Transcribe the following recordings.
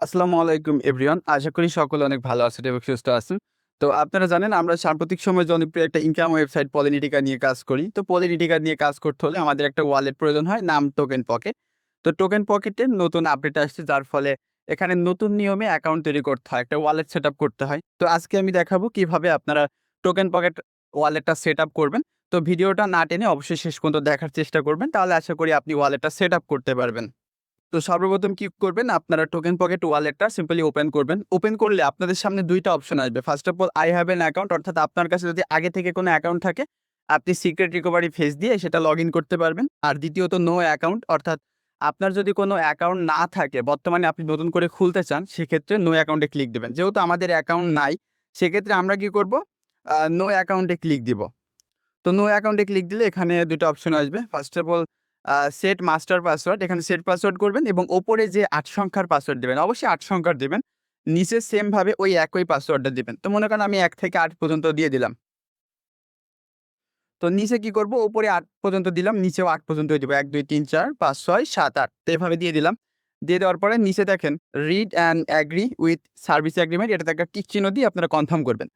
আসসালামু আলাইকুম এভরিওয়ান। আশা করি সকলে অনেক ভালো আছেন এবং সুস্থ আছেন। তো আপনারা জানেন আমরা সাম্প্রতিক সময়ে জনপ্রিয় একটা ইনকাম ওয়েবসাইট পলিনিটিকা নিয়ে কাজ করি। তো পলিনিটিকা নিয়ে কাজ করতে হলে আমাদের একটা ওয়ালেট প্রয়োজন হয়, নাম টোকেন পকেট। তো টোকেন পকেটের নতুন আপডেট আসছে, যার ফলে এখানে নতুন নিয়মে অ্যাকাউন্ট তৈরি করতে হয়, একটা ওয়ালেট সেটআপ করতে হয়। তো আজকে আমি দেখাবো কিভাবে আপনারা টোকেন পকেট ওয়ালেটটা সেটআপ করবেন। তো ভিডিওটা না টেনে অবশ্যই শেষ পর্যন্ত দেখার চেষ্টা করবেন, তাহলে আশা করি আপনি ওয়ালেটটা সেটআপ করতে পারবেন। তো সর্বপ্রথম কি করবেন? আপনারা টোকেন পকেট ওয়ালেটটা সিম্পলি ওপেন করবেন। ওপেন করলে আপনাদের সামনে ২ টা অপশন আসবে। First of all I have an account, অর্থাৎ আপনার কাছে যদি আগে থেকে কোনো অ্যাকাউন্ট থাকে, আপনি সিক্রেট রিকভারি ফেস দিয়ে সেটা লগইন করতে পারবেন। আর দ্বিতীয়ত নো অ্যাকাউন্ট, অর্থাৎ আপনার যদি কোনো অ্যাকাউন্ট না থাকে, বর্তমানে আপনি নতুন করে খুলতে চান, সেক্ষেত্রে নো অ্যাকাউন্টে ক্লিক দিবেন। যেহেতু আমাদের অ্যাকাউন্ট নাই, সেক্ষেত্রে আমরা কি করব? নো অ্যাকাউন্টে ক্লিক দিব। তো নো অ্যাকাউন্টে ক্লিক দিলে এখানে ২ টা অপশন আসবে। First of all set master password, এখানে সেট পাসওয়ার্ড করবেন এবং ওপরে যে ৮ সংখ্যার পাসওয়ার্ড দিবেন, অবশ্যই ৮ সংখ্যার দিবেন। নিচে সেম ভাবে ওই একই পাসওয়ার্ডটা দিবেন। তো মনে করেন আমি ১ থেকে ৮ পর্যন্ত দিয়ে দিলাম। তো নিচে কি করব? উপরে ৮ পর্যন্ত দিলাম, নিচেও ৮ পর্যন্তই দিব। ১, ২, ৩, ৪, ৫, ৬, ৭, ৮ তো এভাবে দিয়ে দিলাম। দিয়ে দেওয়ার পরে নিচে দেখেন read and agree with service agreement, এটাতে একটা টিক চিহ্ন দিয়ে আপনারা কনফার্ম করবেন।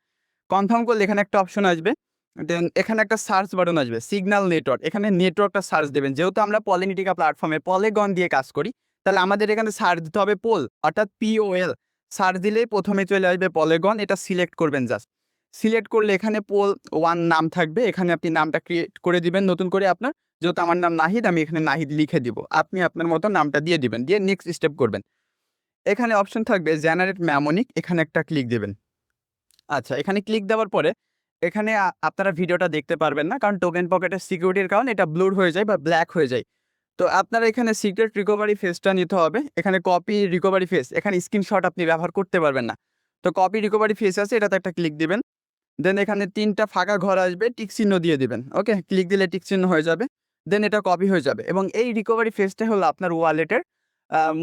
কনফার্ম করলে এখানে একটা অপশন আসবে। দেন এখানে একটা সার্চ বাটন আসবে, সিগন্যাল নেটওয়ার্ক। এখানে নেটওয়ার্কটা সার্চ দেবেন। যেহেতু আমরা পলিনিটিকা প্ল্যাটফর্মে পলিগন দিয়ে কাজ করি, তাহলে আমাদের এখানে সার্চ দিতে হবে পোল, অর্থাৎ POL। সার্চ দিলেই ১ম এ চলে আসবে পলিগন, এটা সিলেক্ট করবেন জাস্ট। সিলেক্ট করলে এখানে পোল 1 নাম থাকবে। এখানে আপনি নামটা ক্রিয়েট করে দিবেন নতুন করে আপনার। যেহেতু আমার নাম নাহিদ, আমি এখানে নাহিদ লিখে দিব। আপনি আপনার মতো নামটা দিয়ে দিবেন। দিয়ে নেক্সট স্টেপ করবেন। এখানে অপশন থাকবে জেনারেট ম্যামনিক, এখানে একটা ক্লিক দিবেন। আচ্ছা, এখানে ক্লিক দেওয়ার পরে এখানে আপনারা ভিডিওটা দেখতে পারবেন না। কারণ টোকেন পকেটের সিকিউরিটির কারণে এটা ব্লুর হয়ে যায় বা ব্ল্যাক হয়ে যায়। তো আপনারা এখানে সিক্রেট রিকভারি ফেসটা নিতে হবে। এখানে কপি রিকভারি ফেস, এখানে স্ক্রিনশট আপনি ব্যবহার করতে পারবেন না। তো কপি রিকভারি ফেস আছে, এটাতে একটা ক্লিক দিবেন। দেন এখানে ৩ টা ফাঁকা ঘর আসবে, টিক চিহ্ন দিয়ে দিবেন। ওকে? ক্লিক দিলে টিক চিহ্ন হয়ে যাবে। দেন এটা কপি হয়ে যাবে এবং এই রিকভারি ফেসটাই হলো আপনার ওয়ালেটের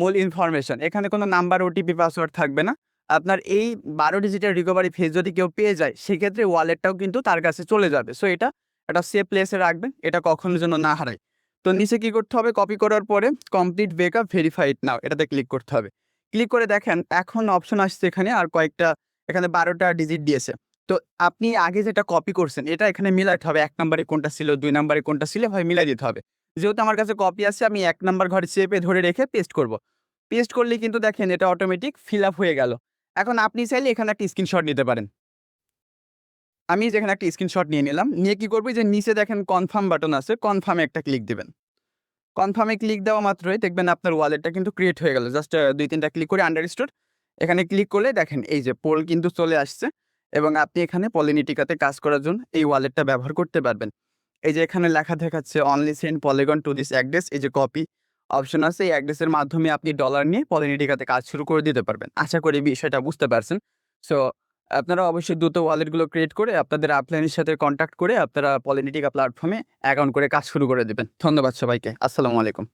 মূল ইনফরমেশন। এখানে কোনো নাম্বার, ওটিপি, পাসওয়ার্ড থাকবে না। আপনার এই ১২ ডিজিটের রিকভারি ফেস যদি কেউ পেয়ে যায়, সেক্ষেত্রে ওয়ালেটটাও কিন্তু তার কাছে চলে যাবে। সো এটা একটা সেফ প্লেসে রাখবেন, এটা কখনো যেন না হারায়। তো নিচে কি করতে হবে? কপি করার পরে কমপ্লিট ব্যাকআপ ভেরিফাইড নাও, এটাতে ক্লিক করতে হবে। ক্লিক করে দেখেন এখন অপশন আসছে এখানে আর কয়েকটা, এখানে ১২ টা ডিজিট দিয়েছে। তো আপনি আগে যেটা কপি করছেন, এটা এখানে মিলাইতে হবে। ১ নাম্বারে কোনটা ছিল, ২ নাম্বারে কোনটা ছিল, এভাবে মিলাই দিতে হবে। যেহেতু আমার কাছে কপি আছে, আমি ১ নাম্বার ঘরে চেপে ধরে রেখে পেস্ট করব। পেস্ট করলেই কিন্তু দেখেন এটা অটোমেটিক ফিল আপ হয়ে গেল। এখন আপনি চাইলে এখানে একটা স্ক্রিনশট নিতে পারেন। আমি যেখানে একটা স্ক্রিনশট নিয়ে নিলাম। নিয়ে কি করব? যে নিচে দেখেন কনফার্ম বাটন আছে, কনফার্মে একটা ক্লিক দিবেন। কনফার্মে ক্লিক দেওয়া মাত্রই দেখবেন আপনার ওয়ালেটটা কিন্তু ক্রিয়েট হয়ে গেল। জাস্ট ২-৩ টা ক্লিক করে আন্ডারস্টুড। এখানে ক্লিক করলে দেখেন এই যে পোল কিন্তু চলে আসছে এবং আপনি এখানে পলিনিটিকাতে কাজ করার জন্য এই ওয়ালেটটা ব্যবহার করতে পারবেন। এই যে এখানে লেখা দেখাচ্ছে only send polygon to this address, এই যে কপি অপশন আছে, এই অ্যাড্রেসের মাধ্যমে আপনি ডলার নিয়ে পলিনিটিকাতে কাজ শুরু করে দিতে পারবেন। আশা করি বিষয়টা বুঝতে পারছেন। সো আপনারা অবশ্যই দ্রুত ওয়ালেটগুলো ক্রিয়েট করে আপনাদের আপলাইনের সাথে কনট্যাক্ট করে আপনারা পলিনিটিকা প্ল্যাটফর্মে অ্যাকাউন্ট করে কাজ শুরু করে দিবেন। ধন্যবাদ সবাইকে। আসসালামু আলাইকুম।